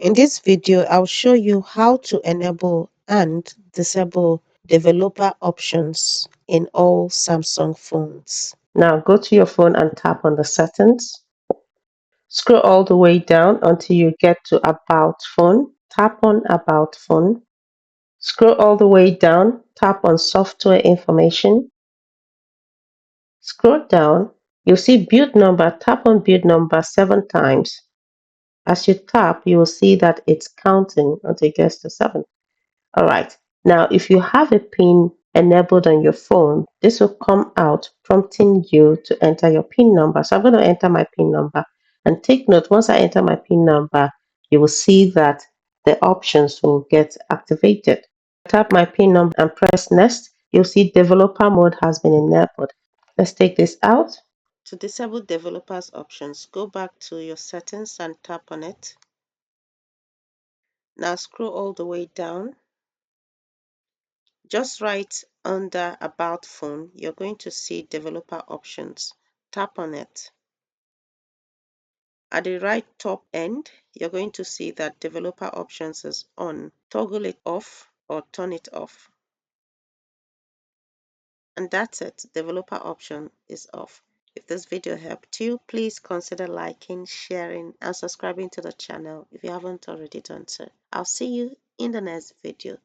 In this video, I'll show you how to enable and disable developer options in all Samsung phones. Now go to your phone and tap on the settings. Scroll all the way down until you get to About Phone. Tap on About Phone. Scroll all the way down, tap on Software Information. Scroll down, you'll see Build Number. Tap on Build Number 7 times. As you tap, you will see that it's counting until it gets to 7. All right. Now, if you have a PIN enabled on your phone, this will come out prompting you to enter your PIN number. So I'm going to enter my PIN number. And take note, once I enter my PIN number, you will see that the options will get activated. Tap my PIN number and press next. You'll see developer mode has been enabled. Let's take this out. To disable developers options, go back to your settings and tap on it. Now scroll all the way down. Just right under About Phone, you're going to see developer options. Tap on it. At the right top end, you're going to see that developer options is on. Toggle it off or turn it off. And that's it. Developer option is off. If this video helped you, please consider liking, sharing, and subscribing to the channel if you haven't already done so. I'll see you in the next video.